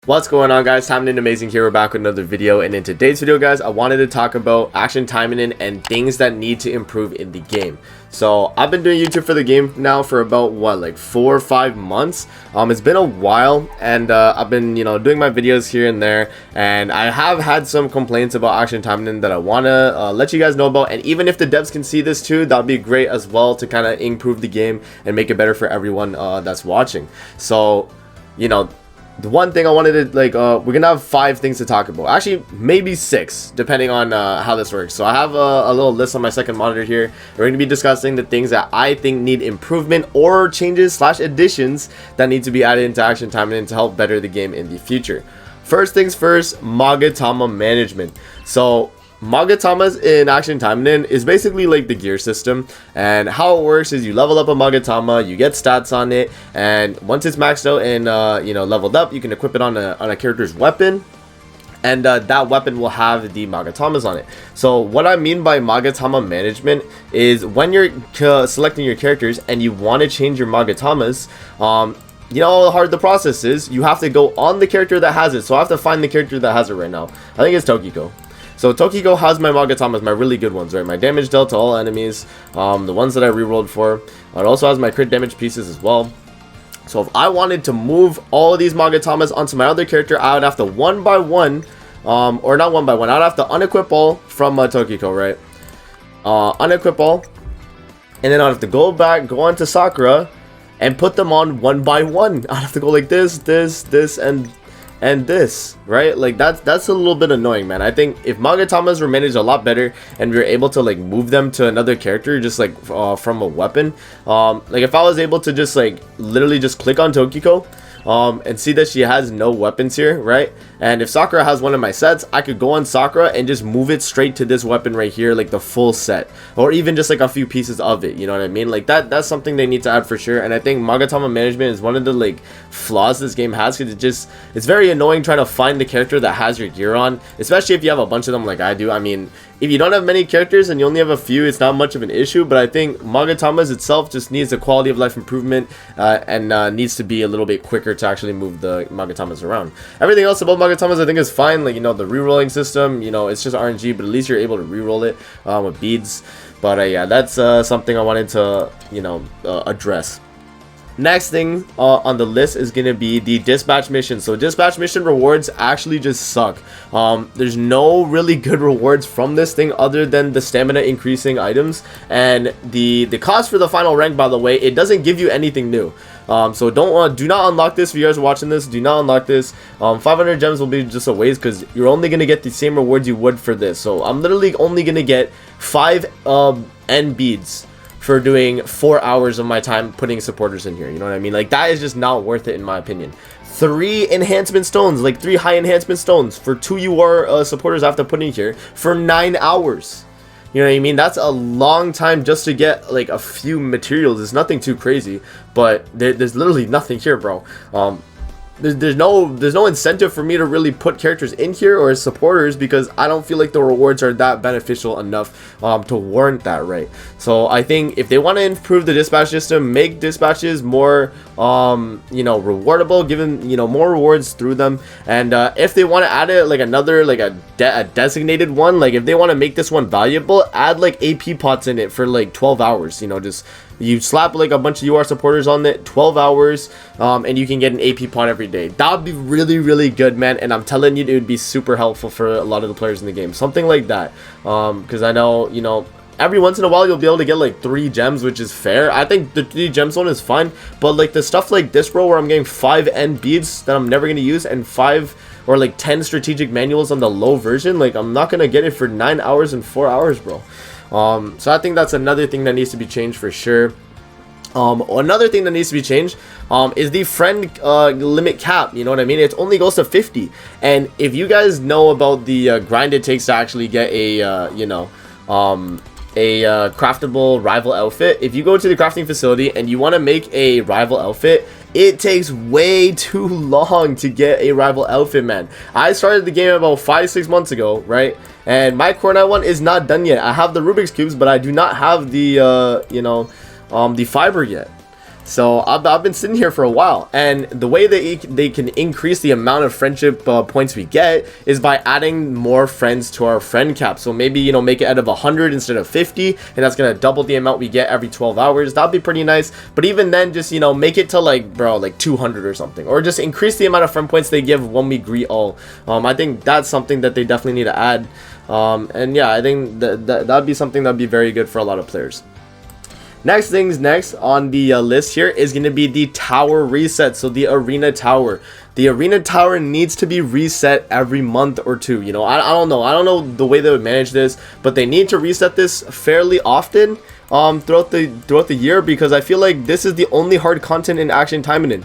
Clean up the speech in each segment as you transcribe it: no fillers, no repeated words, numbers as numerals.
What's going on, guys? Taimanin Amazing here. We're back with another video, and in today's video, guys, I wanted to talk about Action Taimanin and things that need to improve in the game. So I've been doing YouTube for the game now for about like 4 or 5 months. It's been a while, and I've been doing my videos here and there, and I have had some complaints about Action Taimanin that I want to let you guys know about. And even if the devs can see this too, that'd be great as well to kind of improve the game and make it better for everyone that's watching. So the one thing I wanted to we're gonna have 5 things to talk about, actually maybe 6 depending on how this works. So I have a little list on my second monitor here. We're going to be discussing the things that I think need improvement or changes / additions that need to be added into Action Taimanin to help better the game in the future. First things first, Magatama Management. So Magatamas in Action Taimanin is basically like the gear system, and how it works is you level up a Magatama, you get stats on it, and once it's maxed out and leveled up, you can equip it on a character's weapon, and that weapon will have the Magatamas on it. So what I mean by Magatama Management is when you're selecting your characters and you want to change your Magatamas, you know how hard the process is. You have to go on the character that has it. So I have to find the character that has it right now. I think it's Tokiko. So Tokiko has my Magatamas, my really good ones, right? My damage dealt to all enemies, the ones that I rerolled for. It also has my crit damage pieces as well. So if I wanted to move all of these Magatamas onto my other character, I would have to one by one, or not one by one, I'd have to unequip all from Tokiko, right? Unequip all, and then I'd have to go back, go on to Sakura, and put them on one by one. I'd have to go like this, and this, right? Like that's a little bit annoying, man. I think if Magatamas were managed a lot better and we were able to like move them to another character just like from a weapon, like if I was able to just like literally just click on Tokiko and see that she has no weapons here, right? And if Sakura has one of my sets, I could go on Sakura and just move it straight to this weapon right here, like the full set, or even just like a few pieces of it, you know what I mean? Like that's something they need to add for sure. And I think Magatama Management is one of the like flaws this game has, because it's very annoying trying to find the character that has your gear on, especially if you have a bunch of them like I do. I mean, if you don't have many characters and you only have a few, it's not much of an issue, but I think Magatamas itself just needs a quality of life improvement, and needs to be a little bit quicker to actually move the Magatamas around. Everything else about Magatamas I think is fine, like the re-rolling system, it's just RNG, but at least you're able to re-roll it with beads. But yeah, that's something I wanted to address. Next thing on the list is going to be the dispatch mission. So dispatch mission rewards actually just suck. There's no really good rewards from this thing other than the stamina increasing items, and the cost for the final rank, by the way, it doesn't give you anything new. So do not unlock this. If you guys are watching this, do not unlock this. 500 gems will be just a waste, because you're only going to get the same rewards you would for this. So I'm literally only going to get 5 N beads for doing 4 hours of my time putting supporters in here. You know what I mean? Like, that is just not worth it in my opinion. 3 enhancement stones, like 3 high enhancement stones for 2 UR supporters I have to put in here for 9 hours. You know what I mean? That's a long time just to get like a few materials. It's nothing too crazy, but there's literally nothing here, bro. There's no incentive for me to really put characters in here or as supporters, because I don't feel like the rewards are that beneficial enough to warrant that, right? So I think if they want to improve the dispatch system, make dispatches more rewardable, given more rewards through them, and if they want to add it like another like a designated one, like if they want to make this one valuable, add like AP pots in it for like 12 hours. Just you slap like a bunch of UR supporters on it, 12 hours, and you can get an AP pot every day. That would be really, really good, man. And I'm telling you, it would be super helpful for a lot of the players in the game. Something like that. Because I know, every once in a while you'll be able to get like 3 gems, which is fair. I think the 3 gem zone is fine. But like the stuff like this, bro, where I'm getting 5 N beads that I'm never going to use, and 5 or like 10 strategic manuals on the low version, like I'm not going to get it for 9 hours and 4 hours, bro. So I think that's another thing that needs to be changed for sure. Another thing that needs to be changed is the friend limit cap. You know what I mean? It only goes to 50. And if you guys know about the grind it takes to actually get a craftable rival outfit, if you go to the crafting facility and you want to make a rival outfit, it takes way too long to get a rival outfit, man. I started the game about 5-6 months ago, right? And my Cornet one is not done yet. I have the Rubik's cubes, but I do not have the the fiber yet. So I've been sitting here for a while, and the way they can increase the amount of friendship points we get is by adding more friends to our friend cap. So maybe, you know, make it out of 100 instead of 50, and that's gonna double the amount we get every 12 hours. That'd be pretty nice. But even then, just, you know, make it to like, bro, like 200 or something, or just increase the amount of friend points they give when we greet all. I think that's something that they definitely need to add. And yeah, I think that'd be something that'd be very good for a lot of players. Next on the list here is going to be the tower reset. So the arena tower. The arena tower needs to be reset every month or two. You know, I don't know the way they would manage this, but they need to reset this fairly often throughout the year, because I feel like this is the only hard content in Action Taimanin.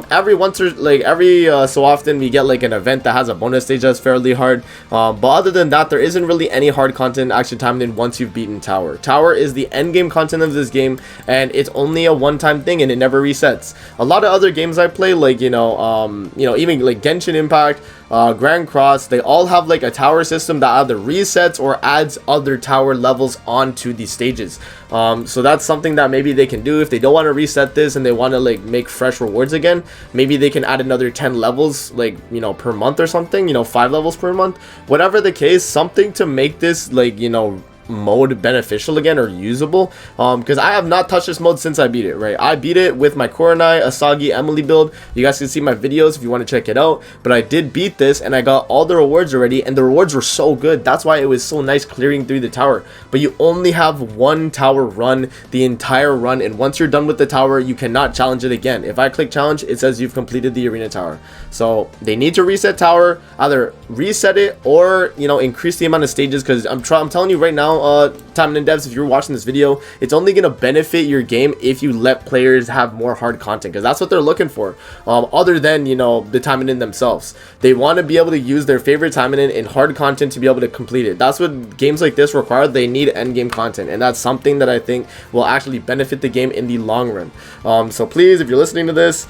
Every so often we get like an event that has a bonus stage that's fairly hard, but other than that, there isn't really any hard content in Action Taimanin once you've beaten tower. Tower is the end game content of this game, and it's only a one-time thing and it never resets. A lot of other games I play, like even like Genshin Impact, Grand Cross, they all have like a tower system that either resets or adds other tower levels onto these stages. So that's something that maybe they can do if they don't want to reset this and they want to like make fresh rewards again. Maybe they can add another 10 levels, like, you know, per month or something, you know, 5 levels per month, whatever the case, something to make this, like, you know, mode beneficial again or usable, because I have not touched this mode since I beat it, right? I beat it with my Kurenai, Asagi, Emily build. You guys can see my videos if you want to check it out, but I did beat this and I got all the rewards already, and the rewards were so good. That's why it was so nice clearing through the tower. But you only have one tower run the entire run, and once you're done with the tower, you cannot challenge it again. If I click challenge, it says you've completed the arena tower. So they need to reset tower, either reset it or, you know, increase the amount of stages, because I'm telling you right now, Taimanin devs, if you're watching this video, it's only going to benefit your game if you let players have more hard content, because that's what they're looking for. Other than, you know, the Taimanin themselves, they want to be able to use their favorite Taimanin in hard content to be able to complete it. That's what games like this require. They need end game content, and that's something that I think will actually benefit the game in the long run. So please, if you're listening to this,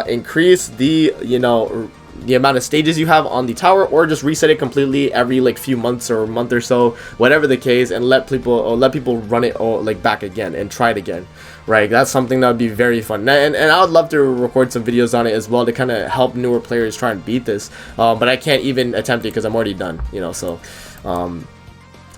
increase the, you know, the amount of stages you have on the tower, or just reset it completely every like few months or a month or so, whatever the case, and let people run it like back again and try it again, right? That's something that would be very fun, and I would love to record some videos on it as well to kind of help newer players try and beat this, but I can't even attempt it because I'm already done, you know. So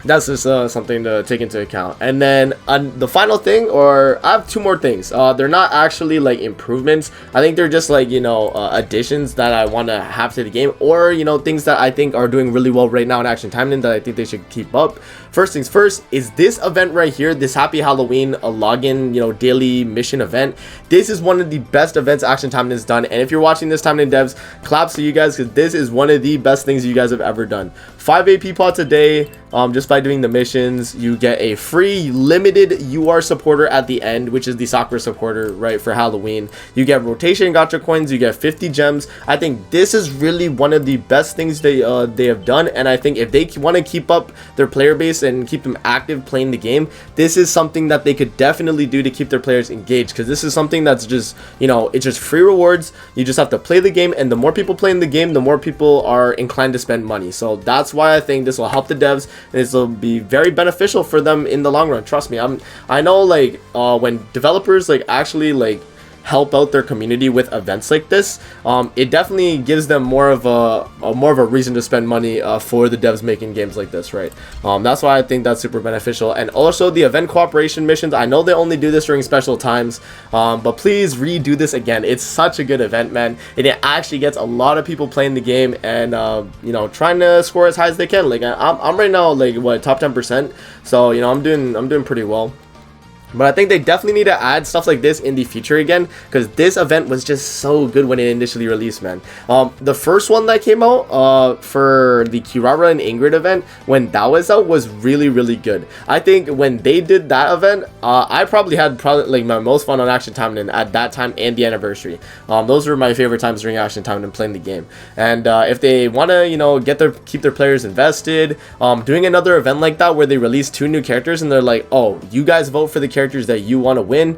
that's just something to take into account. And then the final thing, or I have two more things. They're not actually like improvements. I think they're just like, you know, additions that I want to have to the game, or, you know, things that I think are doing really well right now in Action Taimanin that I think they should keep up. First things first is this event right here, this Happy Halloween login, you know, daily mission event. This is one of the best events Action Taimanin has done, and if you're watching this, Taimanin devs, claps to you guys, because this is one of the best things you guys have ever done. 5 AP pots a day. Just by doing the missions, you get a free limited UR supporter at the end, which is the Sakura supporter, right, for Halloween. You get rotation gacha coins, you get 50 gems. I think this is really one of the best things they have done, and I think if they want to keep up their player base and keep them active playing the game, this is something that they could definitely do to keep their players engaged, because this is something that's just, you know, it's just free rewards. You just have to play the game, and the more people play in the game, the more people are inclined to spend money. So that's why I think this will help the devs, and this will be very beneficial for them in the long run. Trust me, I know, like, when developers like actually like help out their community with events like this, it definitely gives them more of a reason to spend money for the devs making games like this, right? That's why I think that's super beneficial. And also the event cooperation missions, I know they only do this during special times, but please redo this again. It's such a good event, man, and it actually gets a lot of people playing the game and you know, trying to score as high as they can. Like I'm right now like what, top 10%, so you know, I'm doing pretty well. But I think they definitely need to add stuff like this in the future again, because this event was just so good when it initially released, man. The first one that came out for the Kirara and Ingrid event, when that was out, was really, really good. I think when they did that event, I probably had like my most fun on Action Taimanin at that time and the anniversary. Those were my favorite times during Action Taimanin playing the game. And if they want to, you know, keep their players invested, doing another event like that where they release 2 new characters and they're like, oh, you guys vote for the characters that you want to win,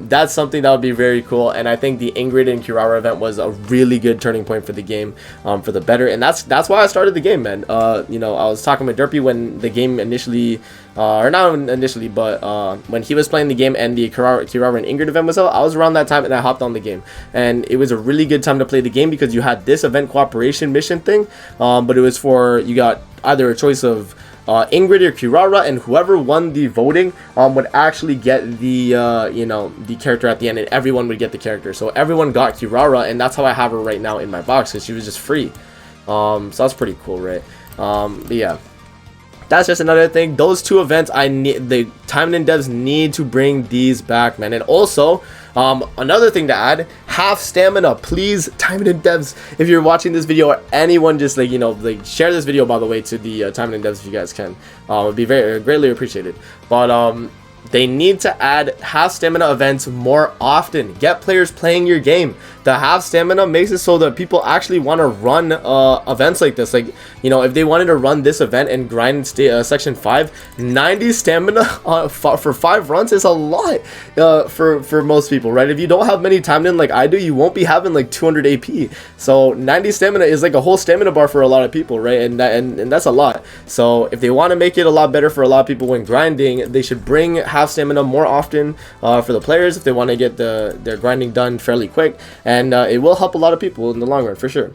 that's something that would be very cool. And I think the Ingrid and Kirara event was a really good turning point for the game, for the better. And that's why I started the game, man. You know, I was talking with Derpy when the game initially, or not initially, but when he was playing the game and the Kirara and Ingrid event was out, I was around that time and I hopped on the game. And it was a really good time to play the game because you had this event cooperation mission thing, but it was for, you got either a choice of Ingrid or Kirara, and whoever won the voting would actually get the you know, the character at the end, and everyone would get the character. So everyone got Kirara, and that's how I have her right now in my box, because she was just free. So that's pretty cool, right? But yeah, that's just another thing. Those two events, I need, the Taimanin devs need to bring these back, man. And also, another thing to add, half stamina, please. Taimanin devs, if you're watching this video, or anyone, just like, you know, like, share this video, by the way, to the Taimanin devs if you guys can. It would be very greatly appreciated. But they need to add half stamina events more often. Get players playing your game. The half stamina makes it so that people actually want to run events like this. Like, you know, if they wanted to run this event and grind section 5, 90 stamina for 5 runs is a lot for most people, right? If you don't have many Taimanin like I do, you won't be having like 200 AP. So 90 stamina is like a whole stamina bar for a lot of people, right? And that's a lot. So if they want to make it a lot better for a lot of people when grinding, they should bring half stamina more often for the players if they want to get their grinding done fairly quick. And it will help a lot of people in the long run, for sure.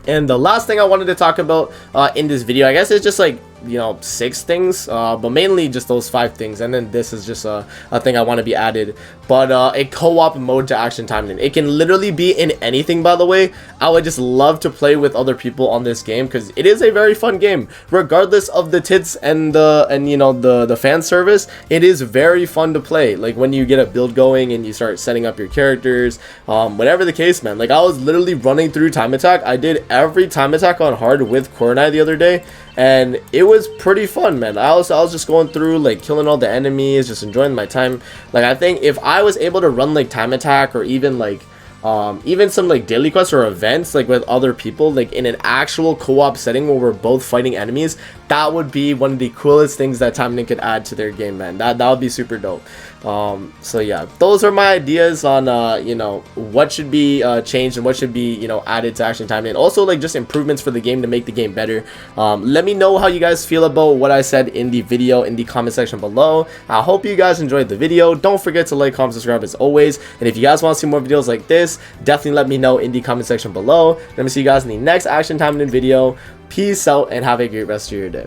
And the last thing I wanted to talk about in this video, I guess it's just like, you know, 6 things, but mainly just those 5 things, and then this is just a thing I want to be added. But a co-op mode to Action Taimanin. It can literally be in anything, by the way. I would just love to play with other people on this game, because it is a very fun game, regardless of the tits and you know, the fan service. It is very fun to play. Like when you get a build going and you start setting up your characters, whatever the case, man. Like I was literally running through time attack. I did every time attack on hard with Koronai the other day, and it was pretty fun, man. I was just going through, like, killing all the enemies, just enjoying my time. Like, I think if I was able to run like time attack, or even like even some like daily quests or events like with other people, like in an actual co-op setting where we're both fighting enemies, that would be one of the coolest things that Taimanin could add to their game, man. That would be super dope. So yeah, those are my ideas on you know, what should be changed and what should be, you know, added to Action Taimanin. Also, like, just improvements for the game to make the game better. Let me know how you guys feel about what I said in the video in the comment section below. I hope you guys enjoyed the video. Don't forget to like, comment, subscribe as always, and if you guys want to see more videos like this, definitely let me know in the comment section below. Let me see you guys in the next Action Taimanin video. Peace out and have a great rest of your day.